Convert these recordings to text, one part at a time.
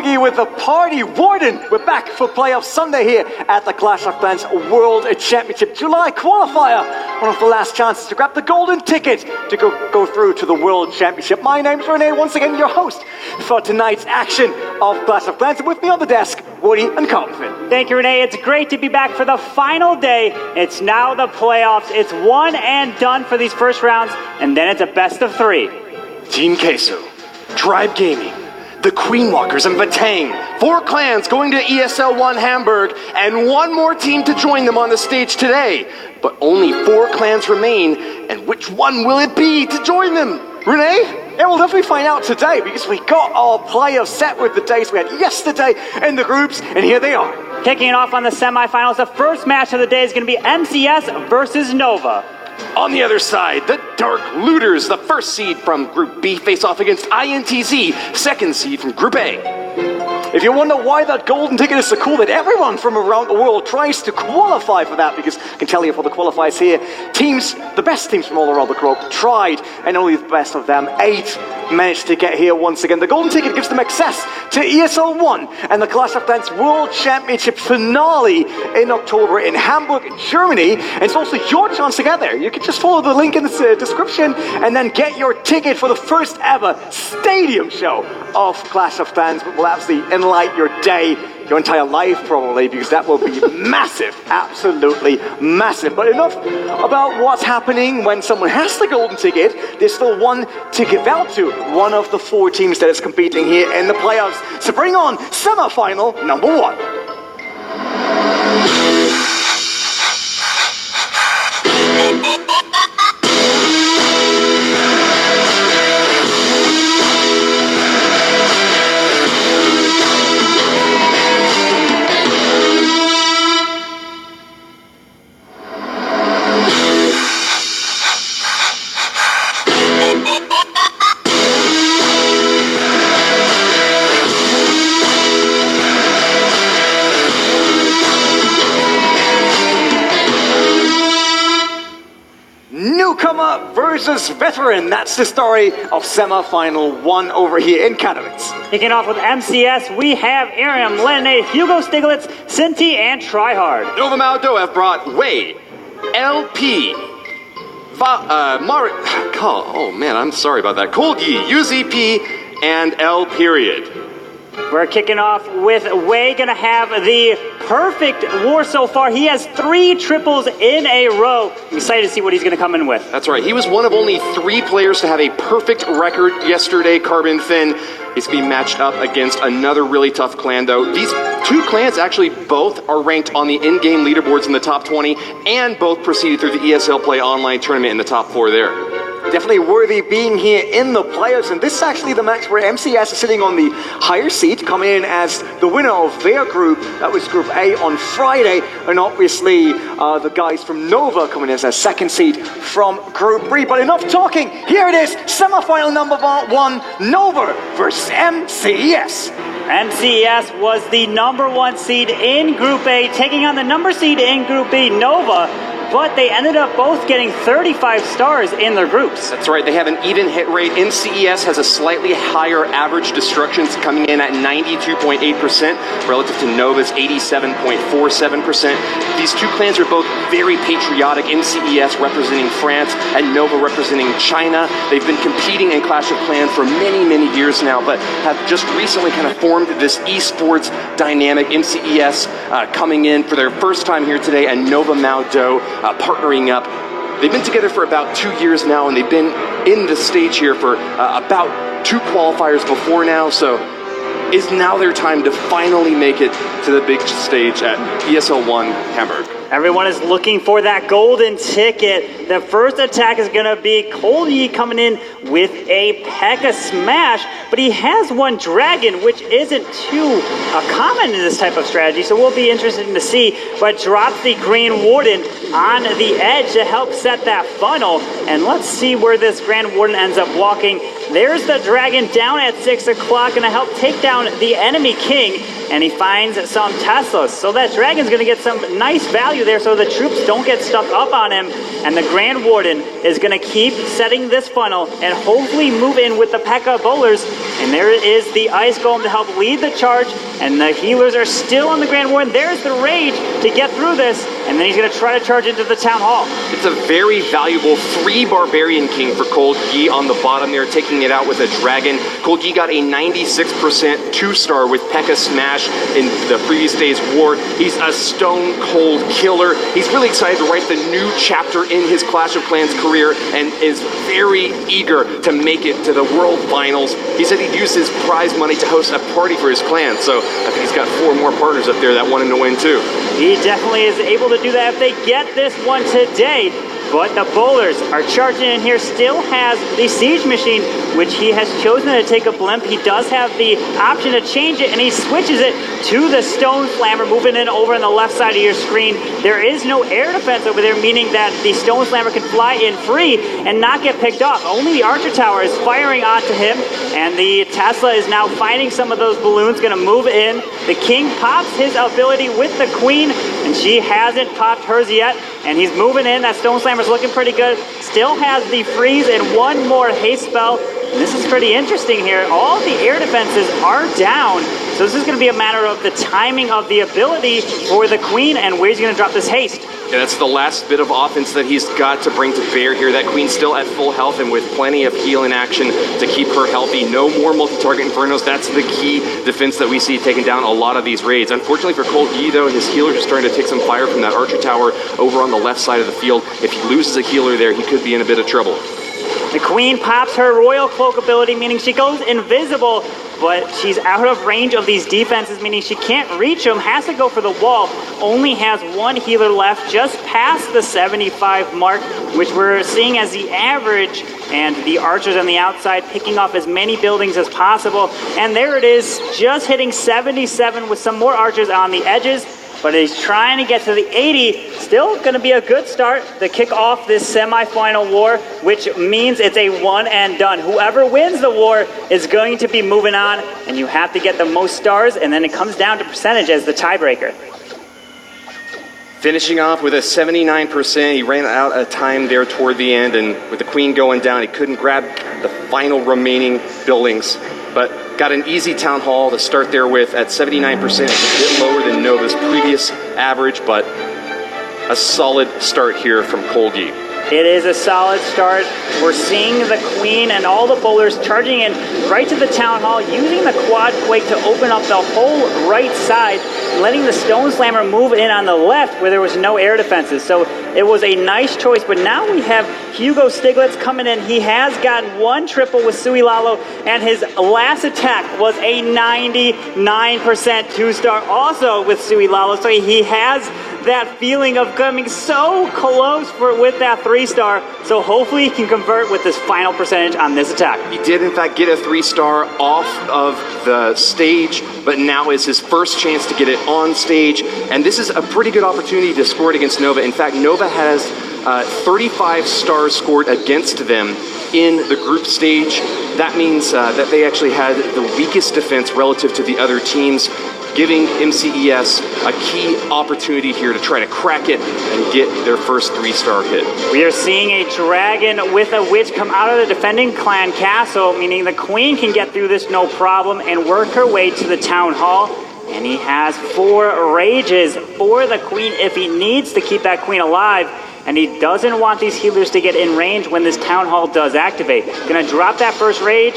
Corgi with the Party Warden. We're back for playoff Sunday here at the Clash of Clans World Championship July qualifier. One of the last chances to grab the golden ticket to go through to the World Championship. My name's Renee, once again your host for tonight's action of Clash of Clans. And with me on the desk, Woody and Carlton. Thank you, Renee. It's great to be back for the final day. It's now the playoffs. It's one and done for these first rounds, and then it's a best of 3. Team Queso, Tribe Gaming, the Queen Walkers, and Vatang. 4 clans going to ESL 1 Hamburg, and one more team to join them on the stage today. But only 4 clans remain, and which one will it be to join them? Renee? Yeah, we'll definitely find out today because we got our playoff set with the days we had yesterday in the groups, and here they are. Kicking it off on the semifinals, the first match of the day is going to be MCS versus Nova. On the other side, the Dark Looters, the first seed from Group B, face off against INTZ, second seed from Group A. If you wonder why that golden ticket is so cool that everyone from around the world tries to qualify for that, because I can tell you for the qualifiers here, teams, the best teams from all around the globe tried, and only the best of them, 8, managed to get here once again. The golden ticket gives them access to ESL 1 and the Clash of Clans World Championship finale in October in Hamburg, Germany. And it's also your chance to get there. You can just follow the link in the description and then get your ticket for the first ever stadium show of Clash of Clans, which will absolutely enlighten your day, your entire life probably, because that will be massive, absolutely massive. But enough about what's happening when someone has the golden ticket. There's still one to give out to one of the 4 teams that is competing here in the playoffs. So bring on semi-final number 1. Newcomer versus veteran. That's the story of semi-final 1 over here in Katowice. Kicking off with MCS, we have Ariam, Leonade, Hugo Stiglitz, Sinti, and Tryhard. Nova Maldo have brought Wei, LP, oh man, I'm sorry about that. Kolgi, UZP, and L period. We're kicking off with Wei, gonna have the perfect war so far. He has 3 triples in a row. I'm excited to see what he's gonna come in with. That's right, he was one of only 3 players to have a perfect record yesterday, Carbon Thin. He's being matched up against another really tough clan though. These 2 clans actually both are ranked on the in-game leaderboards in the top 20 and both proceeded through the ESL Play Online tournament in the top 4 there. Definitely worthy being here in the playoffs, and this is actually the match where MCS is sitting on the higher seat, coming in as the winner of their group. That was Group A on Friday, and obviously the guys from Nova coming in as a second seed from Group B. But enough talking, here it is, semi-final number 1, Nova versus MCS. MCS was the number 1 seed in Group A, taking on the number seed in Group B, Nova. But they ended up both getting 35 stars in their groups. That's right, they have an even hit rate. MCES has a slightly higher average destructions, coming in at 92.8% relative to Nova's 87.47%. These 2 clans are both very patriotic. MCES representing France and Nova representing China. They've been competing in Clash of Clans for many, many years now, but have just recently kind of formed this esports dynamic. MCES coming in for their first time here today, and Nova Maldo partnering up. They've been together for about 2 years now, and they've been in the stage here for about 2 qualifiers before now, so is now their time to finally make it to the big stage at ESL 1 Hamburg. Everyone is looking for that golden ticket. The first attack is going to be Kolyi coming in with a P.E.K.K.A. smash, but he has one dragon, which isn't too common in this type of strategy, so we'll be interested to see. But drops the Grand Warden on the edge to help set that funnel, and let's see where this Grand Warden ends up walking. There's the dragon down at 6 o'clock, going to help take down the enemy king, and he finds some Teslas. So that dragon's going to get some nice value there so the troops don't get stuck up on him. And the Grand Warden is going to keep setting this funnel and hopefully move in with the P.E.K.K.A. bowlers And there is the Ice Golem to help lead the charge, and the healers are still on the Grand Warden. There's the Rage to get through this, and then he's going to try to charge into the Town Hall. It's a very valuable 3 Barbarian King for Cold Yi on the bottom there, taking it out with a Dragon. Cold Yi got a 96% 2-star with P.E.K.K.A. Smash in the previous day's war. He's a stone cold killer. He's really excited to write the new chapter in his Clash of Clans career and is very eager to make it to the World Finals. He said he'd use his prize money to host a party for his clan, so I think he's got 4 more partners up there that want him to win too. He definitely is able to do that if they get this one today. But the bowlers are charging in here, still has the Siege Machine, which he has chosen to take a blimp. He does have the option to change it, and he switches it to the Stone Slammer, moving in over on the left side of your screen. There is no air defense over there, meaning that the Stone Slammer can fly in free and not get picked off. Only the Archer Tower is firing onto him, and the Tesla is now finding some of those balloons, going to move in. The King pops his ability with the Queen, and she hasn't popped hers yet, and he's moving in. That Stone Slammer's looking pretty good. Still has the freeze and 1 more haste spell. And this is pretty interesting here. All the air defenses are down, so this is going to be a matter of the timing of the ability for the Queen and where he's going to drop this haste. Yeah, that's the last bit of offense that he's got to bring to bear here. That Queen's still at full health and with plenty of healing action to keep her healthy. No more multi-target Infernos. That's the key defense that we see taking down a lot of these raids. Unfortunately for Cold Yi, though, his healers are starting to take some fire from that Archer Tower over on the left side of the field. If he loses a healer there, he could be in a bit of trouble. The Queen pops her Royal Cloak ability, meaning she goes invisible, but she's out of range of these defenses, meaning she can't reach them, has to go for the wall, only has 1 healer left, just past the 75 mark, which we're seeing as the average, and the archers on the outside picking off as many buildings as possible. And there it is, just hitting 77 with some more archers on the edges. But he's trying to get to the 80. Still going to be a good start to kick off this semi-final war, which means it's a one and done. Whoever wins the war is going to be moving on, and you have to get the most stars, and then it comes down to percentage as the tiebreaker. Finishing off with a 79%. He ran out of time there toward the end, and with the Queen going down, he couldn't grab the final remaining buildings, but got an easy Town Hall to start there with at 79%. It's a bit lower than Nova's previous average, but a solid start here from Cold Yi. It is a solid start. We're seeing the Queen and all the bowlers charging in right to the Town Hall, using the Quad Quake to open up the whole right side, letting the Stone Slammer move in on the left where there was no air defenses. So it was a nice choice, but now we have Hugo Stiglitz coming in. He has gotten 1 triple with Sui Lalo, and his last attack was a 99% 2-star also with Sui Lalo. So he has that feeling of coming so close with that 3-star. So hopefully he can convert with this final percentage on this attack. He did in fact get a 3-star off of the stage, but now is his first chance to get it on stage. And this is a pretty good opportunity to score it against Nova. In fact, Nova has 35 stars scored against them in the group stage. That means that they actually had the weakest defense relative to the other teams, giving MCES a key opportunity here to try to crack it and get their first 3-star hit. We are seeing a dragon with a witch come out of the defending clan castle, meaning the Queen can get through this no problem and work her way to the Town Hall. And he has 4 rages for the Queen if he needs to keep that Queen alive. And he doesn't want these healers to get in range when this Town Hall does activate. Gonna drop that first rage,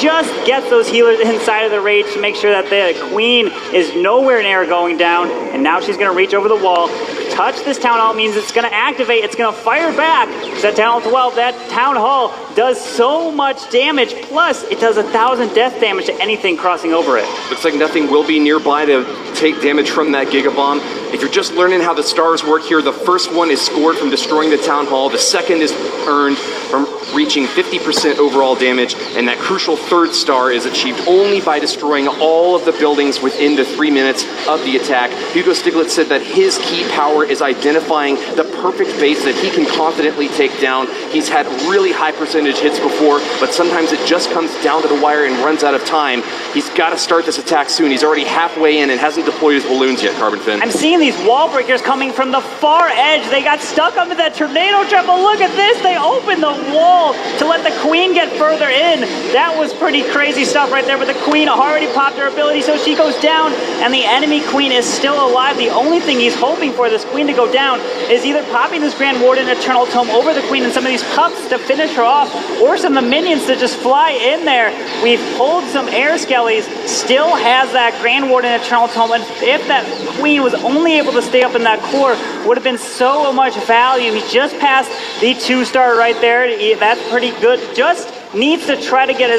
just get those healers inside of the rage to make sure that the Queen is nowhere near going down. And now she's gonna reach over the wall. Touch this Town Hall means it's gonna activate, it's gonna fire back. It's that Town Hall 12, that Town Hall does so much damage, plus it does 1,000 death damage to anything crossing over it. Looks like nothing will be nearby to take damage from that Giga Bomb. If you're just learning how the stars work here, the first one is scored from destroying the Town Hall, the second is earned from reaching 50% overall damage, and that crucial 3rd star is achieved only by destroying all of the buildings within the 3 minutes of the attack. Hugo Stiglitz said that his key power is identifying the perfect base that he can confidently take down. He's had really high percentage hits before, but sometimes it just comes down to the wire and runs out of time. He's got to start this attack soon. He's already halfway in and hasn't deployed his balloons yet, Carbon Fin. I'm seeing seeing these wall breakers coming from the far edge. They got stuck under that tornado trap, but look at this. They opened the wall to let the queen get further in. That was pretty crazy stuff right there, but the queen already popped her ability, so she goes down, and the enemy queen is still alive. The only thing he's hoping for this queen to go down is either popping this Grand Warden Eternal Tome over the queen and some of these pups to finish her off, or some of the minions to just fly in there. We've pulled some air skellies, still has that Grand Warden Eternal Tome, and if that queen was only able to stay up in that core, would have been so much value. He just passed the 2-star right there. That's pretty good. Just needs to try to get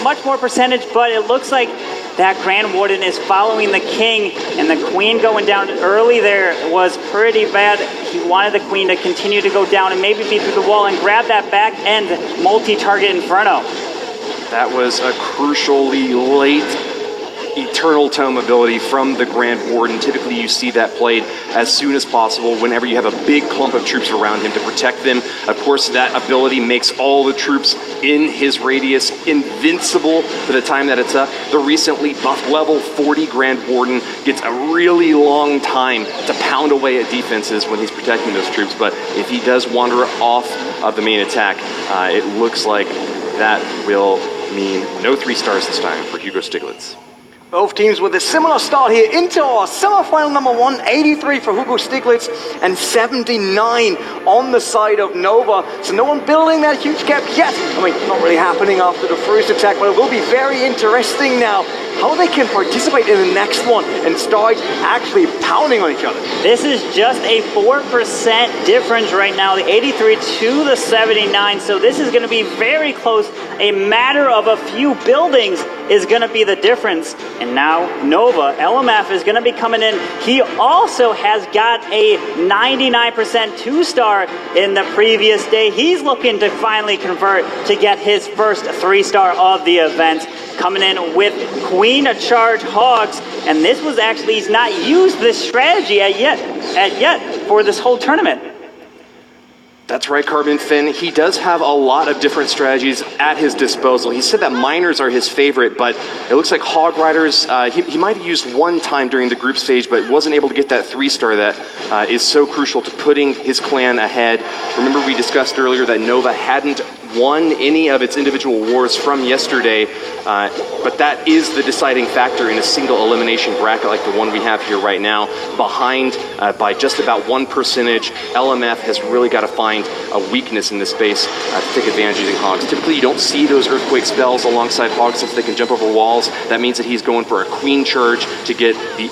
much more percentage, but it looks like that Grand Warden is following the king, and the queen going down early there was pretty bad. He wanted the queen to continue to go down and maybe be through the wall and grab that back end multi-target Inferno. That was a crucially late Eternal Tome ability from the Grand Warden. Typically you see that played as soon as possible whenever you have a big clump of troops around him to protect them. Of course, that ability makes all the troops in his radius invincible for the time that it's up. The recently buffed level 40 Grand Warden gets a really long time to pound away at defenses when he's protecting those troops, but if he does wander off of the main attack, it looks like that will mean no 3 stars this time for Hugo Stiglitz. Both teams with a similar start here into our semi-final number 1, 83 for Hugo Stiglitz and 79 on the side of Nova. So no one building that huge gap yet. I mean, not really happening after the first attack, but it will be very interesting now how they can participate in the next one and start actually pounding on each other. This is just a 4% difference right now, the 83 to the 79, so this is going to be very close. A matter of a few buildings is going to be the difference. And now Nova, LMF, is going to be coming in. He also has got a 99% 2-star in the previous day. He's looking to finally convert to get his first 3-star of the event. Coming in with Queen of Charge Hogs, and this was actually, he's not used this strategy yet for this whole tournament. That's right, Carbon Finn. He does have a lot of different strategies at his disposal. He said that miners are his favorite, but it looks like Hog Riders, he might have used one time during the group stage, but wasn't able to get that 3-star that is so crucial to putting his clan ahead. Remember, we discussed earlier that Nova hadn't won any of its individual wars from yesterday, but that is the deciding factor in a single elimination bracket like the one we have here right now. Behind by just about 1 percentage, LMF has really got to find a weakness in this space to take advantage using Hogs. Typically you don't see those Earthquake spells alongside Hogs since they can jump over walls. That means that he's going for a Queen Charge to get the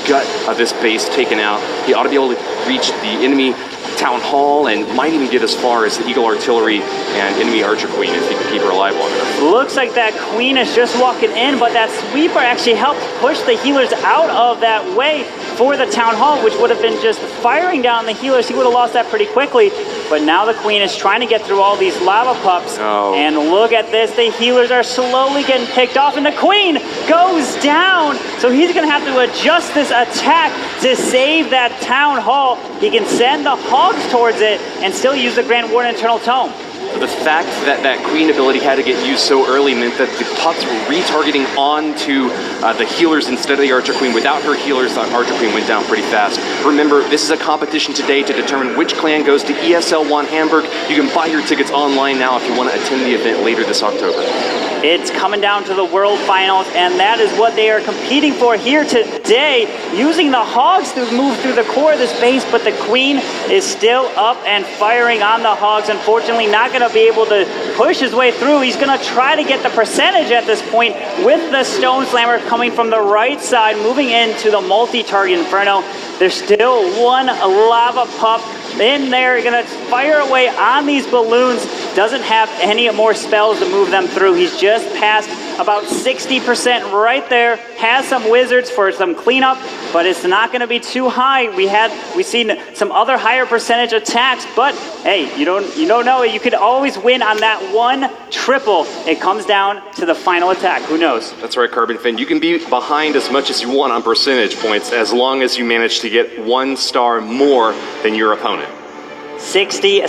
gut of this base taken out. He ought to be able to reach the enemy Town Hall and might even get as far as the Eagle Artillery and enemy Archer Queen if he can keep her alive long enough. Looks like that Queen is just walking in, but that Sweeper actually helped push the healers out of that way for the Town Hall, which would have been just firing down the healers. He would have lost that pretty quickly, but now the Queen is trying to get through all these lava pups. Oh. And look at this, the healers are slowly getting picked off, and the Queen goes down. So he's going to have to adjust this attack to save that Town Hall. He can send the Hogs towards it and still use the Grand Warden Eternal Tome. The fact that that Queen ability had to get used so early meant that the pups were retargeting onto the healers instead of the Archer Queen. Without her healers, the Archer Queen went down pretty fast. Remember, this is a competition today to determine which clan goes to ESL 1 Hamburg. You can buy your tickets online now if you want to attend the event later this October. It's coming down to the World Finals, and that is what they are competing for here today, using the Hogs to move through the core of this base, but the Queen is still up and firing on the Hogs. Unfortunately, not going to be able to push his way through. He's going to try to get the percentage at this point with the Stone Slammer coming from the right side, moving into the multi-target Inferno. There's still one lava pup in there, going to fire away on these balloons. Doesn't have any more spells to move them through. He's just passed about 60% right there. Has some wizards for some cleanup, but it's not going to be too high. We've seen some other higher percentage attacks, but hey, you don't know it. You could always win on that one triple. It comes down to the final attack. Who knows? That's right, Carbon Finn. You can be behind as much as you want on percentage points as long as you manage to get 1 star more than your opponent. 67%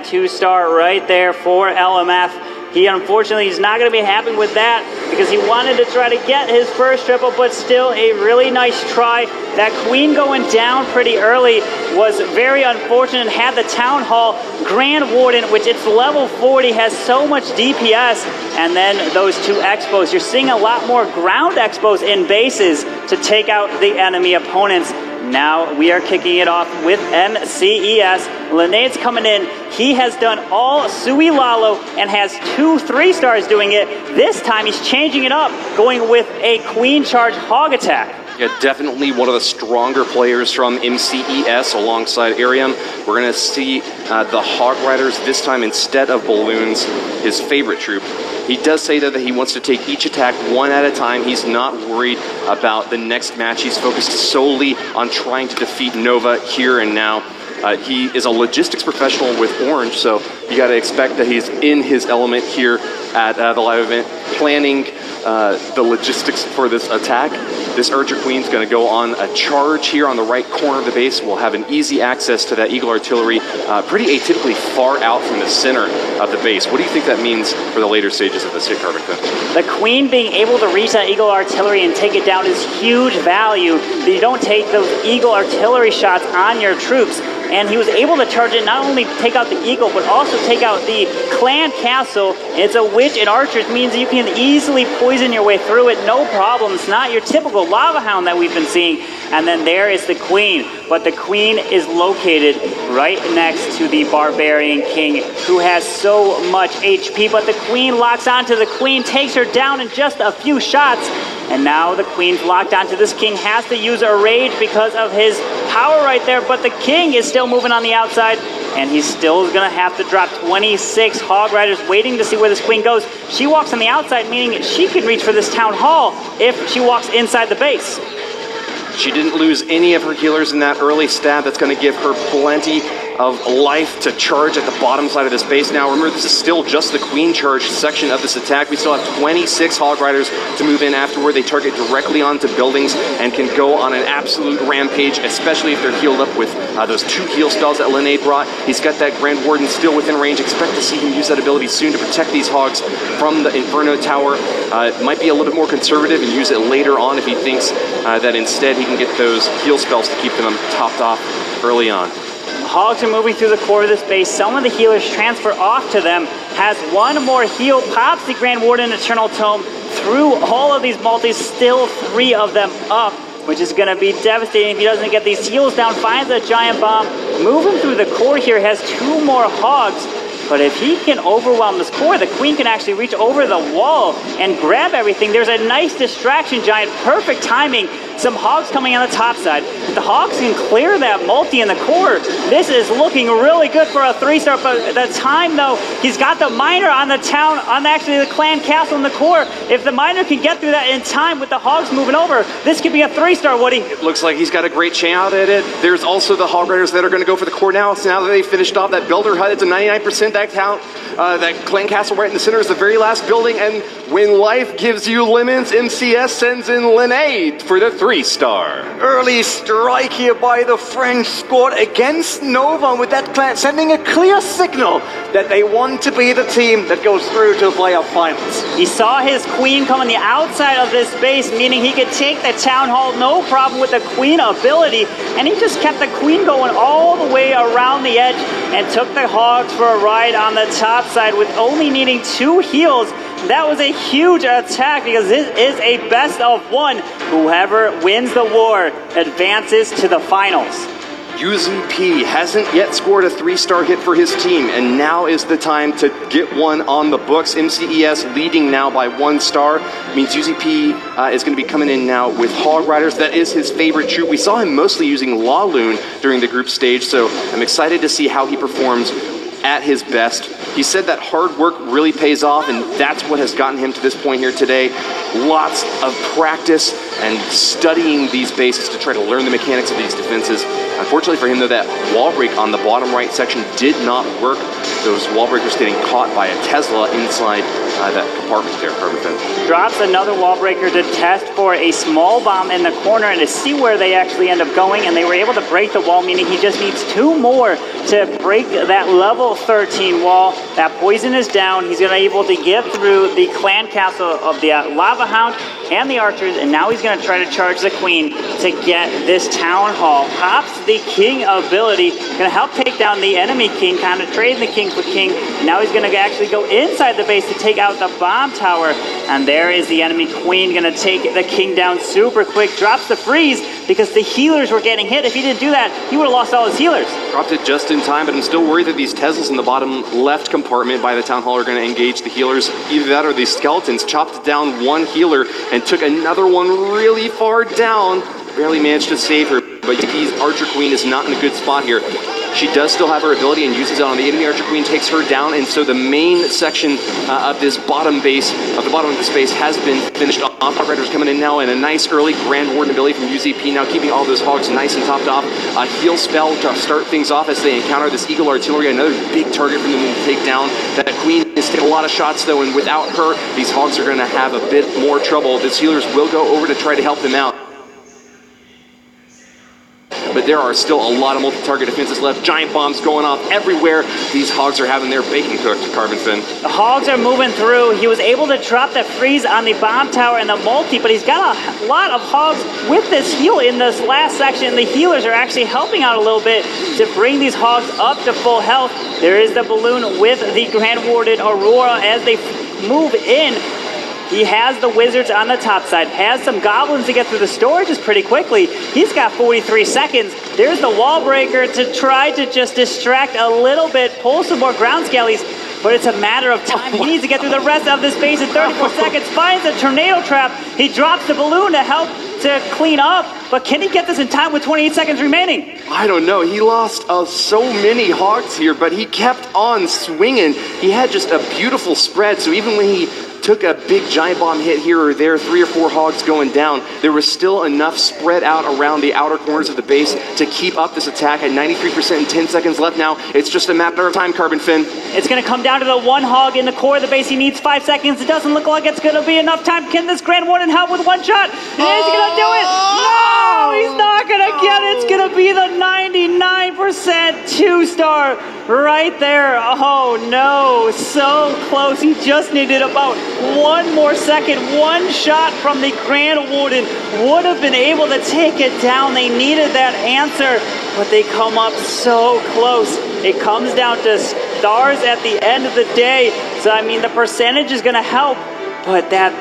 2-star right there for LMF. He unfortunately is not going to be happy with that because he wanted to try to get his first triple, but still a really nice try. That queen going down pretty early was very unfortunate. Had the Town Hall Grand Warden, which it's level 40, has so much DPS, and then those two expos. You're seeing a lot more ground expos in bases to take out the enemy opponents. Now we are kicking it off with MCES. Linnaeus coming in. He has done all Sui Lalo and has 2 3-stars doing it. This time he's changing it up, going with a queen charge hog attack. Yeah, definitely one of the stronger players from MCES alongside Arium. We're going to see the Hog Riders this time instead of Balloons, his favorite troop. He does say though that he wants to take each attack one at a time. He's not worried about the next match. He's focused solely on trying to defeat Nova here and now. He is a logistics professional with Orange, so you got to expect that he's in his element here at the live event, planning the logistics for this attack. This Urger Queen's going to go on a charge here on the right corner of the base. We'll have an easy access to that Eagle Artillery, pretty atypically far out from the center of the base. What do you think that means for the later stages of the State Carbington? The Queen being able to reach that Eagle Artillery and take it down is huge value. That you don't take those Eagle Artillery shots on your troops. And he was able to charge it, not only take out the Eagle, but also take out the Clan Castle. It's a Witch and Archers, means you can easily poison your way through it, no problem. It's not your typical Lava Hound that we've been seeing. And then there is the Queen. But the Queen is located right next to the Barbarian King, who has so much HP. But the Queen locks onto the Queen, takes her down in just a few shots. And now the Queen's locked onto this King, has to use a rage because of his power right there, but the King is still moving on the outside, and he's still going to have to drop 26 Hog Riders waiting to see where this Queen goes. She walks on the outside, meaning she can reach for this Town Hall if she walks inside the base. She didn't lose any of her healers in that early stab. That's going to give her plenty of life to charge at the bottom side of this base. Now, remember, this is still just the Queen charge section of this attack. We still have 26 Hog Riders to move in afterward. They target directly onto buildings and can go on an absolute rampage, especially if they're healed up with those 2 heal spells that Linnaeus brought. He's got that Grand Warden still within range. Expect to see him use that ability soon to protect these Hogs from the Inferno Tower. Might be a little bit more conservative and use it later on if he thinks that instead he can get those heal spells to keep them topped off early on. Hogs are moving through the core of this base. Some of the healers transfer off to them. Has 1 more heal, pops the Grand Warden Eternal Tome through all of these multis, still 3 of them up, which is going to be devastating if he doesn't get these heals down. Finds a Giant Bomb, moving through the core here, has 2 more Hogs. But if he can overwhelm this core, the Queen can actually reach over the wall and grab everything. There's a nice distraction Giant, perfect timing. Some Hogs coming on the top side. If the Hogs can clear that multi in the core, this is looking really good for a 3-star. But the time, though, he's got the Miner on the town, on actually the Clan Castle in the core. If the Miner can get through that in time with the Hogs moving over, this could be a 3-star, Woody. It looks like he's got a great chance at it. There's also the Hog Riders that are going to go for the core now. So now that they finished off that Builder Hut, it's a 99% that count. That Clan Castle right in the center is the very last building. And when life gives you lemons, MCS sends in Linnaeus for the 3-star. Early strike here by the French squad against Nova, with that clan sending a clear signal that they want to be the team that goes through to the playoff finals. He saw his Queen come on the outside of this base, meaning he could take the Town Hall, no problem with the Queen ability, and he just kept the Queen going all the way around the edge and took the Hogs for a ride on the top side with only needing 2 heals. That was a huge attack because this is a best of 1. Whoever wins the war advances to the finals. UZP hasn't yet scored a 3-star hit for his team, and now is the time to get one on the books. MCES leading now by 1 star. Means UZP is going to be coming in now with Hog Riders. That is his favorite troop. We saw him mostly using Laloon during the group stage, so I'm excited to see how he performs at his best. He said that hard work really pays off, and that's what has gotten him to this point here today. Lots of practice and studying these bases to try to learn the mechanics of these defenses. Unfortunately for him, though, that wall break on the bottom right section did not work. Those wall breakers getting caught by a Tesla inside that compartment there, Carbon Fin. Drops another wall breaker to test for a small bomb in the corner and to see where they actually end up going, and they were able to break the wall, meaning he just needs 2 more to break that level 13 wall. That poison is down. He's going to be able to get through the clan castle of the Lava Hound and the archers, and now he's going to try to charge the queen to get this town hall. Pops the king ability, going to help take down the enemy king, kind of trading the king for king. Now he's going to actually go inside the base to take out the bomb tower, and there is the enemy queen going to take the king down super quick. Drops the freeze because the healers were getting hit. If he didn't do that, he would have lost all his healers. Dropped it just in time, but I'm still worried that these Teslas in the bottom left compartment by the town hall are going to engage the healers. Either that or these skeletons chopped down one healer and took another one really far down. Barely managed to save her, but Yuki's Archer Queen is not in a good spot here. She does still have her ability and uses it on the enemy. Archer Queen takes her down, and so the main section of this bottom base, of the bottom of the space, has been finished off. Riders coming in now, and a nice early Grand Warden ability from UZP, now keeping all those hogs nice and topped off. A heal spell to start things off as they encounter this Eagle Artillery, another big target for them to take down. That Queen is taking a lot of shots, though, and without her, these hogs are going to have a bit more trouble. These healers will go over to try to help them out. But there are still a lot of multi-target defenses left. Giant bombs going off everywhere. These hogs are having their bacon cooked, Carbon Fin. The hogs are moving through. He was able to drop the freeze on the bomb tower and the multi, but he's got a lot of hogs with this heal in this last section. The healers are actually helping out a little bit to bring these hogs up to full health. There is the balloon with the Grand Warden Aurora as they move in. He has the wizards on the top side, has some goblins to get through the storages pretty quickly. He's got 43 seconds. There's the wall breaker to try to just distract a little bit, pull some more ground skellies, but it's a matter of time. He needs to get through the rest of this base in 34 seconds, finds a tornado trap. He drops the balloon to help to clean up, but can he get this in time with 28 seconds remaining? I don't know. He lost so many hogs here, but he kept on swinging. He had just a beautiful spread, so even when he took a big giant bomb hit here or there, 3 or 4 hogs going down, there was still enough spread out around the outer corners of the base to keep up this attack at 93% and 10 seconds left now. It's just a matter of time, Carbon Fin. It's going to come down to the one hog in the core of the base. He needs 5 seconds. It doesn't look like it's going to be enough time. Can this Grand Warden help with one shot? Is he going to do it? No, he's not going to get it. It's going to be the 99% 2-star right there. Oh no, so close. He just needed about 1 more second. One shot from the Grand Warden would have been able to take it down. They needed that answer, but they come up so close. It comes down to stars at the end of the day. So I mean, the percentage is going to help, but that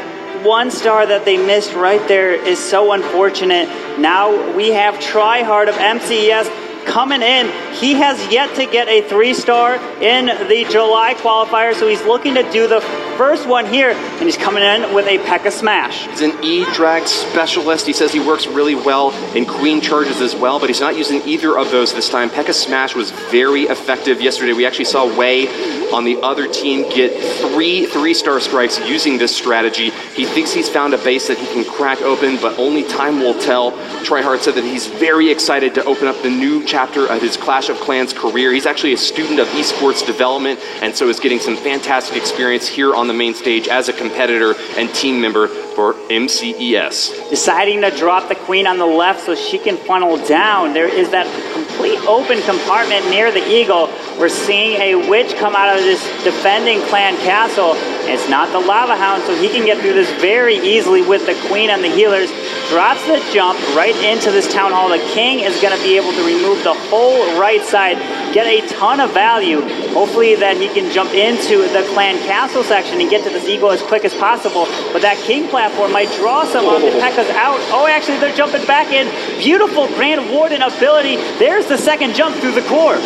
1 star that they missed right there is so unfortunate. Now we have Tryhard of MCES coming in. He has yet to get a 3-star in the July qualifier, so he's looking to do the first one here, and he's coming in with a P.E.K.K.A. Smash. He's an E-Drag specialist. He says he works really well in Queen charges as well, but he's not using either of those this time. P.E.K.K.A. Smash was very effective yesterday. We actually saw Wei on the other team get 3 3-star strikes using this strategy. He thinks he's found a base that he can crack open, but only time will tell. Tryhard said that he's very excited to open up the new chapter of his Clash of Clans career. He's actually a student of esports development, and so is getting some fantastic experience here on the main stage as a competitor and team member for MCES. Deciding to drop the queen on the left so she can funnel down. There is that complete open compartment near the eagle. We're seeing a witch come out of this defending clan castle. It's not the lava hound, so he can get through this very easily with the queen and the healers. Drops the jump right into this town hall. The king is going to be able to remove the whole right side, get a ton of value. Hopefully that he can jump into the clan castle section and get to this eagle as quick as possible. But that king platform might draw some of the P.E.K.K.A.s out. Oh, actually they're jumping back in. Beautiful Grand Warden ability. There's the second jump through the core.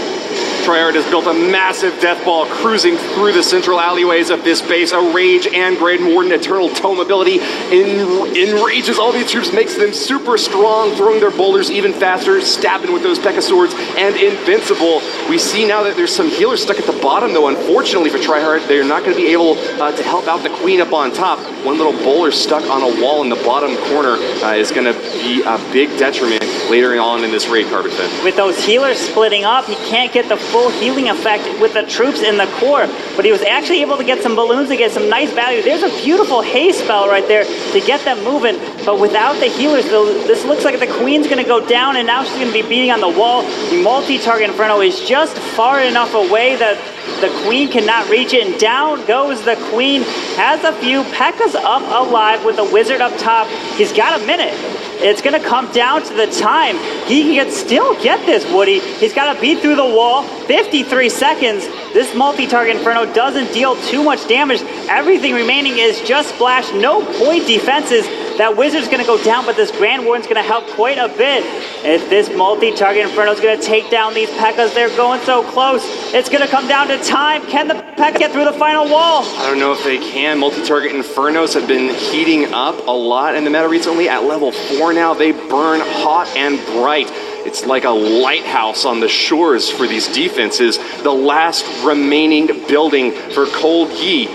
Tryhard has built a massive death ball cruising through the central alleyways of this base. A Rage and Grand Warden Eternal Tome ability enrages all these troops, makes them super strong, throwing their boulders even faster, stabbing with those P.E.K.K.A. swords, and invincible. We see now that there's some healers stuck at the bottom, though. Unfortunately for Tryhard, they're not going to be able to help out the queen up on top. One little bowler stuck on a wall in the bottom corner is going to be a big detriment later on in this raid, Carbon Fin. With those healers splitting up, he can't get the full full healing effect with the troops in the core, but he was actually able to get some balloons to get some nice value. There's a beautiful haste spell right there to get them moving, but without the healers, this looks like the queen's going to go down, and now she's going to be beating on the wall. The multi-target Inferno is just far enough away that the queen cannot reach it, and down goes the queen. Has a few. P.E.K.K.A.'s up alive with the wizard up top. He's got a minute. It's going to come down to the time. He can still get this, Woody. He's got to beat through the wall. 53 seconds. This multi-target Inferno doesn't deal too much damage. Everything remaining is just splash. No point defenses. That wizard's going to go down, but this Grand Warden's going to help quite a bit. If this multi-target Inferno is going to take down these P.E.K.K.A.s, they're going so close. It's going to come down to time. Can the P.E.K.K.A. get through the final wall? I don't know if they can. Multi-target Infernos have been heating up a lot in the meta recently. At level 4 now, they burn hot and bright. It's like a lighthouse on the shores for these defenses. The last remaining building for Cold Yi.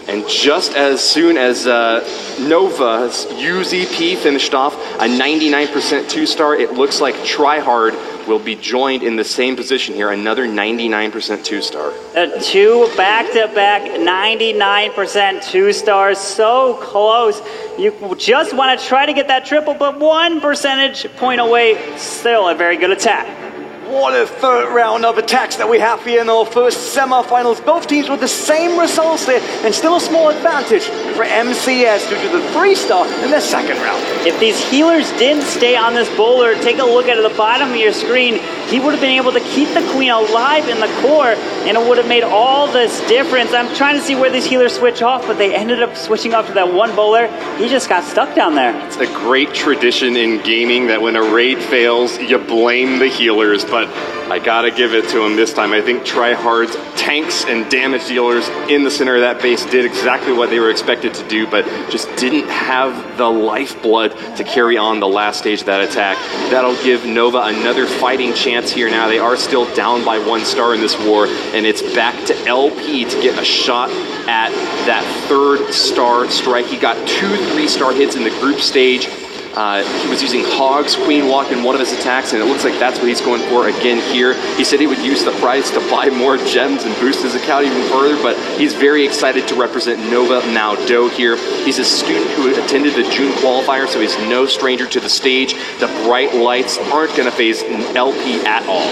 And just as soon as Nova's UZP finished off a 99% 2-star, it looks like Tryhard will be joined in the same position here, another 99% 2-star. 2 back-to-back 99% 2-stars, so close. You just want to try to get that triple, but 1 percentage point away, still a very good attack. What a third round of attacks that we have here in our first semifinals. Both teams with the same results there, and still a small advantage for MCS due to the 3-star in the second round. If these healers didn't stay on this bowler, take a look at the bottom of your screen, he would have been able to keep the queen alive in the core, and it would have made all this difference. I'm trying to see where these healers switch off, but they ended up switching off to that one bowler. He just got stuck down there. It's a great tradition in gaming that when a raid fails, you blame the healers, but I gotta give it to him this time. I think Tryhard's tanks and damage dealers in the center of that base did exactly what they were expected to do, but just didn't have the lifeblood to carry on the last stage of that attack. That'll give Nova another fighting chance here now. They are still down by 1 star in this war, and it's back to LP to get a shot at that 3rd-star strike. He got 2 3-star hits in the group stage. He was using Hog's Queen Walk in one of his attacks, and it looks like that's what he's going for again here. He said he would use the prize to buy more gems and boost his account even further, but he's very excited to represent Nova Mao Do here. He's a student who attended the June qualifier, so he's no stranger to the stage. The bright lights aren't going to phase LP at all.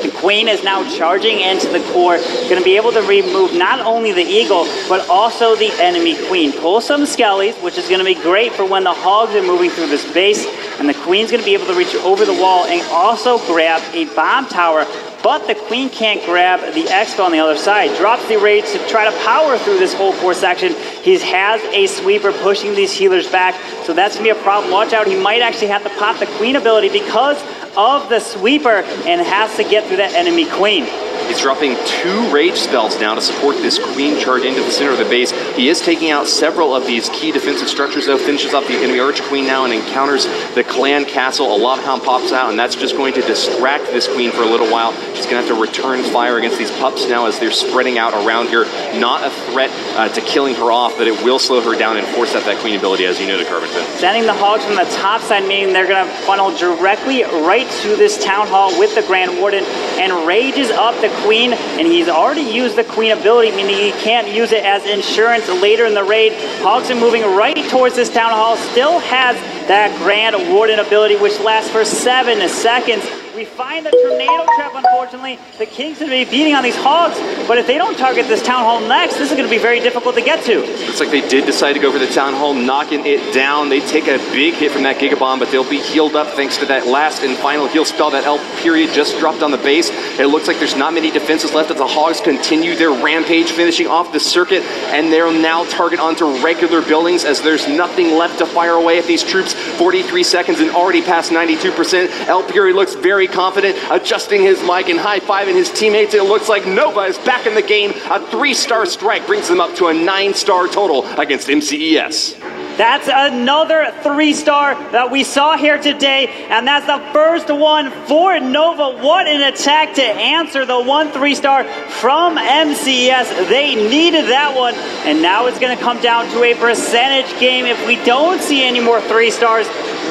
The queen is now charging into the core, going to be able to remove not only the eagle, but also the enemy queen. Pull some skellies, which is going to be great for when the hogs are moving through this base, and the queen's going to be able to reach over the wall and also grab a bomb tower, but the queen can't grab the expo on the other side. Drops the rage to try to power through this whole core section. He has a sweeper pushing these healers back, so that's going to be a problem. Watch out, he might actually have to pop the queen ability because of the sweeper and has to get through that enemy queen. He's dropping 2 rage spells now to support this queen charge into the center of the base. He is taking out several of these key defensive structures, though. Finishes off the enemy archer queen now and encounters the clan castle. A lot of hound pops out, and that's just going to distract this queen for a little while. She's going to have to return fire against these pups now as they're spreading out around her. Not a threat to killing her off, but it will slow her down and force out that queen ability, as you know, to Carbonton. Sending the hogs from the top side, meaning they're going to funnel directly right to this town hall with the Grand Warden, and rages up the queen, and he's already used the queen ability, meaning he can't use it as insurance later in the raid. Hogs are moving right towards this town hall, still has that Grand Warden ability, which lasts for 7 seconds. We find the tornado trap, unfortunately. The King's going to be beating on these hogs, but if they don't target this town hall next, this is going to be very difficult to get to. Looks like they did decide to go for the town hall, knocking it down. They take a big hit from that Gigabomb, but they'll be healed up thanks to that last and final heal spell that L period just dropped on the base. It looks like there's not many defenses left as the hogs continue their rampage, finishing off the circuit, and they'll now target onto regular buildings as there's nothing left to fire away at these troops. 43 seconds and already past 92%. L period looks very confident, adjusting his mic and high-fiving his teammates. It looks like Nova is back in the game. A 3-star strike brings them up to a 9-star total against MCES. That's another 3-star that we saw here today, and that's the first one for Nova. What an attack to answer the 1 3-star from MCES. They needed that one, and now it's going to come down to a percentage game if we don't see any more 3-stars.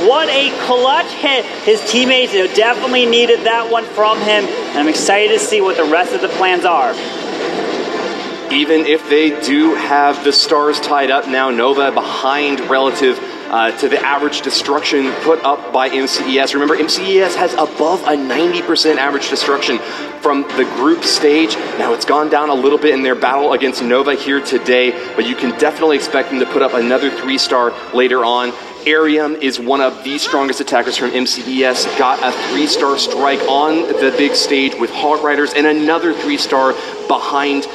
What a clutch hit. His teammates definitely needed that one from him, and I'm excited to see what the rest of the plans are. Even if they do have the stars tied up now, Nova behind relative to the average destruction put up by MCES. Remember, MCES has above a 90% average destruction from the group stage. Now, it's gone down a little bit in their battle against Nova here today, but you can definitely expect them to put up another 3-star later on. Arium is one of the strongest attackers from MCES, got a 3-star strike on the big stage with Hog Riders and another 3-star behind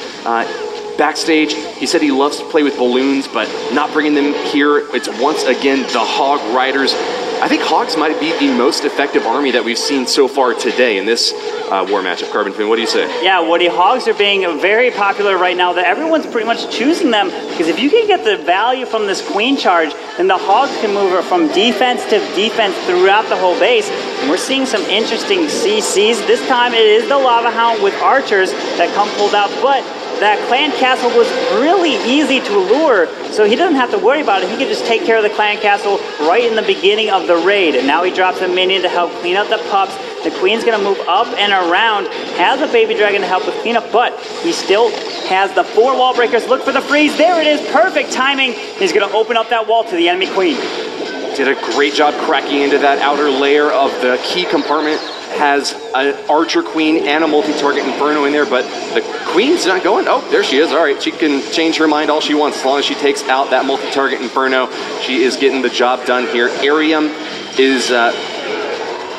backstage. He said he loves to play with balloons, but not bringing them here. It's once again the Hog Riders. I think Hogs might be the most effective army that we've seen so far today in this war matchup. Carbon Fin, what do you say? Yeah, Woody, Hogs are being very popular right now. That everyone's pretty much choosing them because if you can get the value from this queen charge, then the Hogs can move from defense to defense throughout the whole base. And we're seeing some interesting CCs. This time it is the Lava Hound with archers that come pulled out, but that clan castle was really easy to lure, so he doesn't have to worry about it. He can just take care of the clan castle right in the beginning of the raid. And now he drops a minion to help clean up the pups. The queen's gonna move up and around, has a baby dragon to help with cleanup, but he still has the 4 wall breakers. Look for the freeze. There it is, perfect timing. He's gonna open up that wall to the enemy queen. Did a great job cracking into that outer layer of the key compartment. Has an Archer Queen and a multi-target Inferno in there, but the Queen's not going. Oh, there she is. All right, she can change her mind all she wants as long as she takes out that multi-target Inferno. She is getting the job done here. Arium is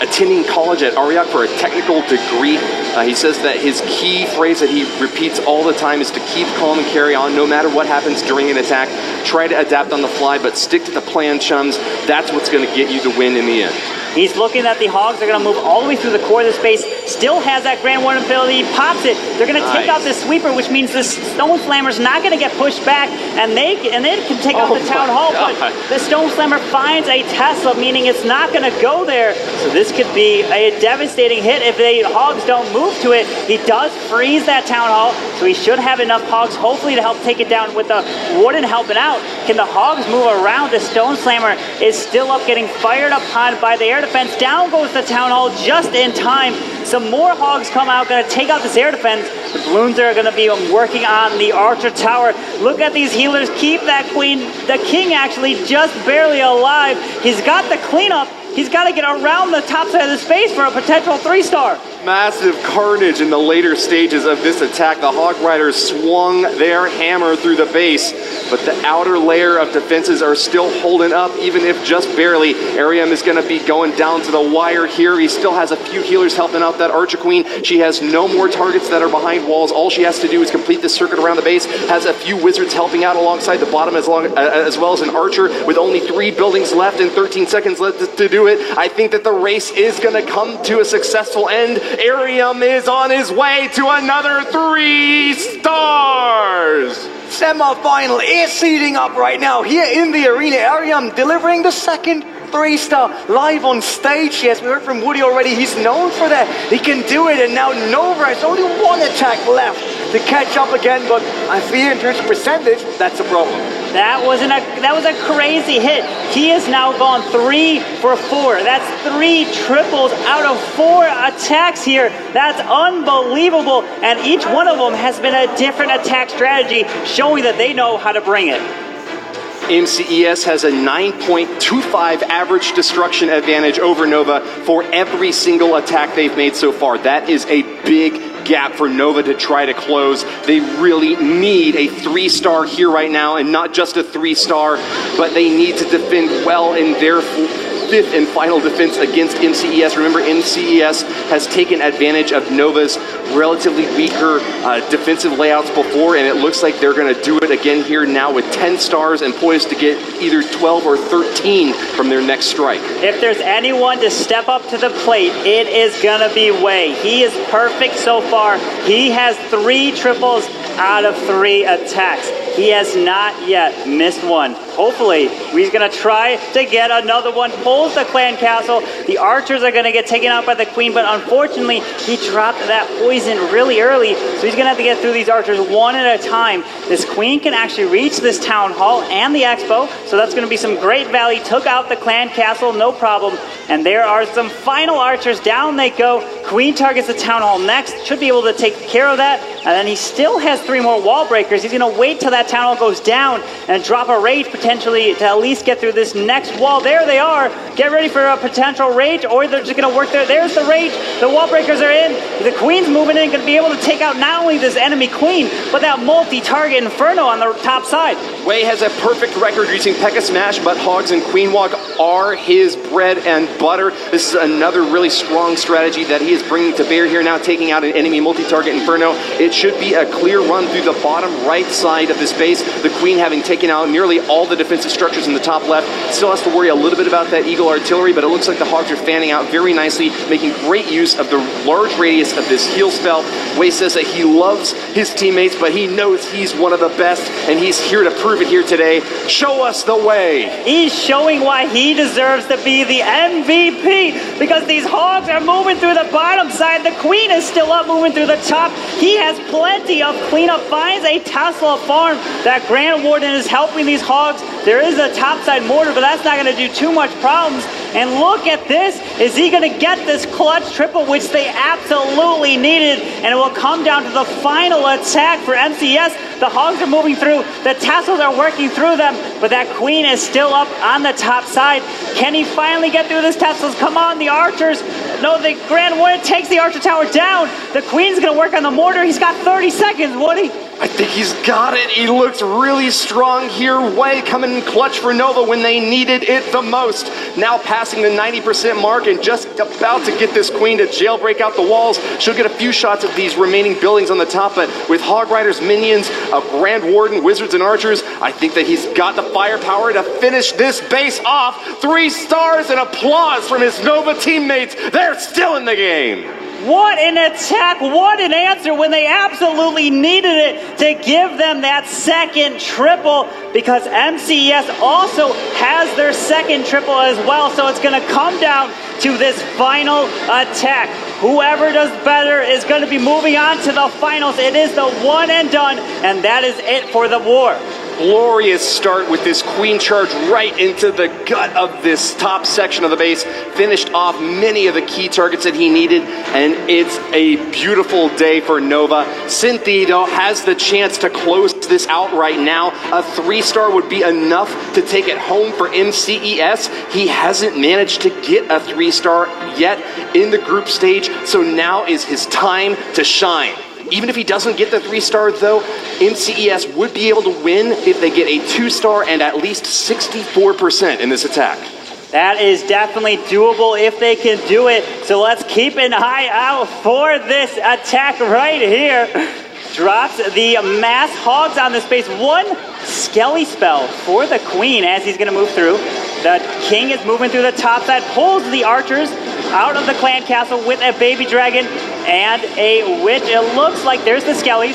attending college at Ariak for a technical degree. He says that his key phrase that he repeats all the time is to keep calm and carry on no matter what happens during an attack. Try to adapt on the fly, but stick to the plan, chums. That's what's going to get you the win in the end. He's looking at the Hogs. They're going to move all the way through the core of the space. Still has that Grand Warden ability. He pops it. They're going to take out this sweeper, which means the Stone Slammer's not going to get pushed back, and they can take out the Town Hall. But the Stone Slammer finds a Tesla, meaning it's not going to go there. So this could be a devastating hit if the Hogs don't move to it. He does freeze that Town Hall, so he should have enough Hogs, hopefully, to help take it down with the Warden helping out. Can the Hogs move around? The Stone Slammer is still up, getting fired upon by the air defense. Down goes the Town Hall just in time. Some more Hogs come out, going to take out this air defense. The balloons are going to be working on the Archer Tower. Look at these healers keep that queen. The king actually just barely alive. He's got the cleanup. He's got to get around the top side of the space for a potential 3-star. Massive carnage in the later stages of this attack. The Hog Riders swung their hammer through the base, but the outer layer of defenses are still holding up, even if just barely. Arium is going to be going down to the wire here. He still has a few healers helping out that Archer Queen. She has no more targets that are behind walls. All she has to do is complete this circuit around the base. Has a few wizards helping out alongside the bottom as well as an archer with only 3 buildings left and 13 seconds left to do it. I think that the race is going to come to a successful end. Arium is on his way to another 3 stars. Semi-final is seeding up right now here in the arena. Arium delivering the second 3-star live on stage. Yes, we heard from Woody already. He's known for that. He can do it, and now Nova has only 1 attack left to catch up again, but I fear in terms of percentage, that's a problem. That was a crazy hit. He has now gone 3 for 4. That's 3 triples out of 4 attacks here. That's unbelievable. And each one of them has been a different attack strategy, showing that they know how to bring it. MCES has a 9.25 average destruction advantage over Nova for every single attack they've made so far. That is a big gap for Nova to try to close. They really need a 3-star here right now, and not just a 3-star, but they need to defend well in their 5th and final defense against MCES. Remember, MCES has taken advantage of Nova's relatively weaker defensive layouts before, and it looks like they're going to do it again here now with 10 stars and poised to get either 12 or 13 from their next strike. If there's anyone to step up to the plate, it is going to be Wei. He is perfect so far. He has 3 triples out of 3 attacks. He has not yet missed one. Hopefully, he's going to try to get another one. Pulls the clan castle. The archers are going to get taken out by the queen, but unfortunately, he dropped that poison really early, so he's going to have to get through these archers one at a time. This queen can actually reach this town hall and the expo, so that's going to be some great value. Took out the clan castle, no problem. And there are some final archers. Down they go. Queen targets the town hall next. Should be able to take care of that. And then he still has 3 more wall breakers. He's going to wait till that town hall goes down and drop a rage potentially to at least get through this next wall. There they are. Get ready for a potential rage, or they're just going to work there. There's the rage. The wall breakers are in. The queen's moving in, going to be able to take out not only this enemy queen, but that multi-target inferno on the top side. Wei has a perfect record using P.E.K.K.A. Smash, but Hogs and Queen Walk are his bread and butter. This is another really strong strategy that he is bringing to bear here now, taking out an enemy multi-target inferno. It should be a clear run through the bottom right side of this base. The queen having taken out nearly all the defensive structures in the top left. Still has to worry a little bit about that eagle artillery, but it looks like the Hogs are fanning out very nicely, making great use of the large radius of this heal spell. Wei says that he loves his teammates, but he knows he's one of the best, and he's here to prove it here today. Show us the way. He's showing why he deserves to be the MVP, because these Hogs are moving through the bottom side. The queen is still up, moving through the top. He has plenty of cleanup. Finds a Tesla farm. That Grand Warden is helping these Hogs. There is a topside mortar, but that's not going to do too much problems. And look at this. Is he going to get this clutch triple, which they absolutely needed? And it will come down to the final attack for MCS. The Hogs are moving through. The tassels are working through them, but that queen is still up on the top side. Can he finally get through this tassels? Come on, the archers. No, the Grand Warden takes the archer tower down. The queen's going to work on the mortar. He's got 30 seconds, Woody. I think he's got it. He looks really strong here. Wei coming in clutch for Nova when they needed it the most. Now passing the 90% mark and just about to get this queen to jailbreak out the walls. She'll get a few shots of these remaining buildings on the top, but with Hog Riders, minions, a Grand Warden, Wizards, and Archers, I think that he's got the firepower to finish this base off. 3 stars and applause from his Nova teammates. They're still in the game. What an attack, what an answer when they absolutely needed it to give them that second triple, because MCES also has their second triple as well, so it's going to come down to this final attack. Whoever does better is going to be moving on to the finals. It is the one and done, and that is it for the war. Glorious start with this queen charge right into the gut of this top section of the base. Finished off many of the key targets that he needed, and it's a beautiful day for Nova. Cynthia, though, has the chance to close this out right now. A 3-star would be enough to take it home for MCES. He hasn't managed to get a 3-star yet in the group stage, so now is his time to shine. Even if he doesn't get the 3-star, though, MCES would be able to win if they get a 2-star and at least 64% in this attack. That is definitely doable if they can do it. So let's keep an eye out for this attack right here. Drops the mass Hogs on the space. 1 Skelly spell for the queen as he's going to move through. The king is moving through the top side, pulls the archers out of the clan castle with a baby dragon and a witch. It looks like there's the Skellies.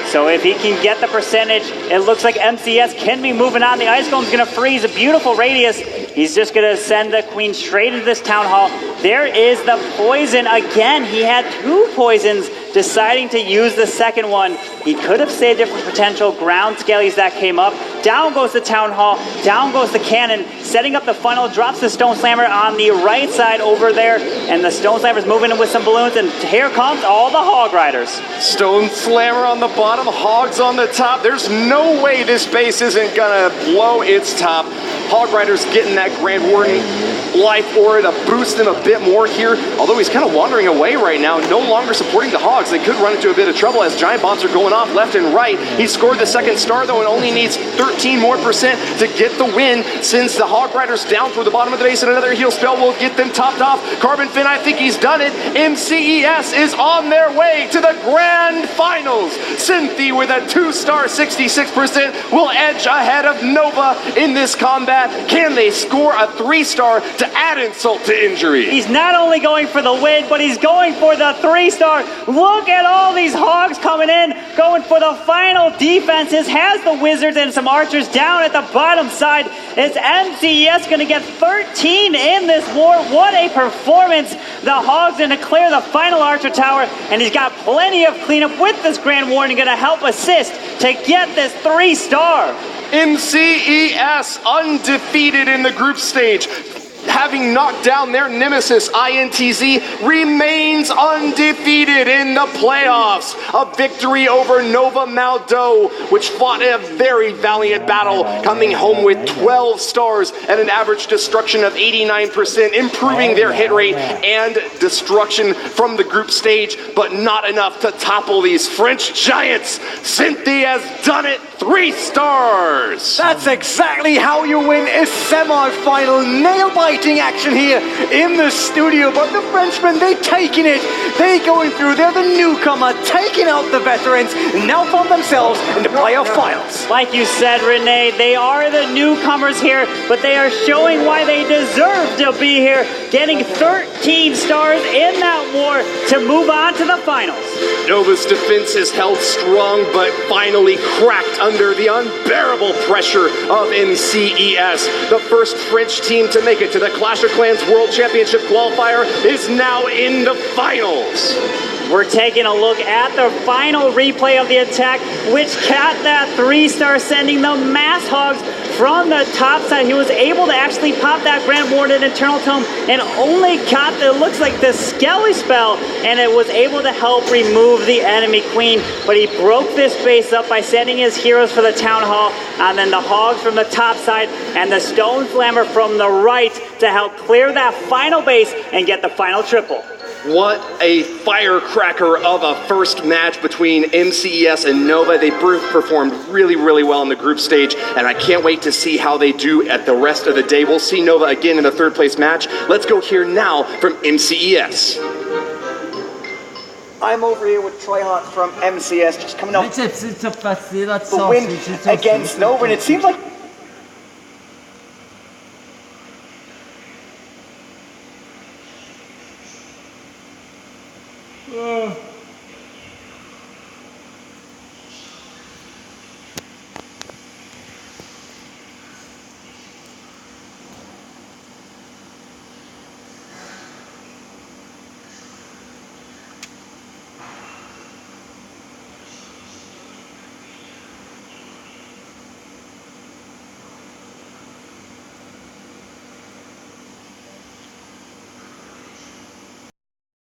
So if he can get the percentage, it looks like MCS can be moving on. The Ice Golem's going to freeze a beautiful radius. He's just going to send the queen straight into this town hall. There is the poison again. He had 2 poisons, deciding to use the second one. He could have saved it for potential ground skellies that came up. Down goes the town hall. Down goes the cannon. Setting up the funnel, drops the Stone Slammer on the right side over there. And the Stone Slammer's moving in with some balloons. And here comes all the Hog Riders. Stone Slammer on the bottom, Hogs on the top. There's no way this base isn't gonna blow its top. Hog Riders getting that Grand Warden life aura to boost them a bit more here. Although he's kind of wandering away right now, no longer supporting the Hogs. They could run into a bit of trouble as giant bombs are going off left and right. He scored the 2nd star though and only needs 13% more to get the win. Sends the Hog Riders down toward the bottom of the base, and another heal spell will get them topped off. Carbon Fin, I think he's done it. MCES is on their way to the grand finals. Cynthia with a 2-star 66% will edge ahead of Nova in this combat. that, can they score a 3-star to add insult to injury? He's not only going for the win, but he's going for the 3-star. Look at all these hogs coming in, going for the final defenses. Has the Wizards and some archers down at the bottom side. Is MCES going to get 13 in this war? What a performance. The hogs going to clear the final archer tower, and he's got plenty of cleanup with this Grand Warden going to help assist to get this 3-star. MCES undefeated in the group stage. Having knocked down their nemesis, INTZ, remains undefeated in the playoffs. A victory over Nova Maldo, which fought a very valiant battle, coming home with 12 stars and an average destruction of 89%, improving their hit rate and destruction from the group stage, but not enough to topple these French giants. Cynthia has done it, 3 stars. That's exactly how you win a semi-final nail-biting action here in the studio. But the Frenchmen, they taking it. They going through. They're the newcomer, taking out the veterans, now found themselves in the playoff finals. Like you said, Renee, they are the newcomers here, but they are showing why they deserve to be here, getting 13 stars in that war to move on to the finals. Nova's defense is held strong, but finally cracked under the unbearable pressure of MCES. The first French team to make it to the Clash of Clans World Championship qualifier is now in the finals. We're taking a look at the final replay of the attack, which got that 3-star, sending the mass hogs from the top side. He was able to actually pop that Grand Warden Eternal Tome and only got, it looks like, the Skelly spell, and it was able to help remove the enemy queen. But he broke this base up by sending his heroes for the Town Hall, and then the hogs from the top side and the Stone Slammer from the right to help clear that final base and get the final triple. What a firecracker of a first match between MCES and Nova. They both performed really, really well in the group stage, and I can't wait to see how they do at the rest of the day. We'll see Nova again in the 3rd place match. Let's go hear now from MCES. I'm over here with Trihart from MCS, just coming off the win against Nova, and it seems like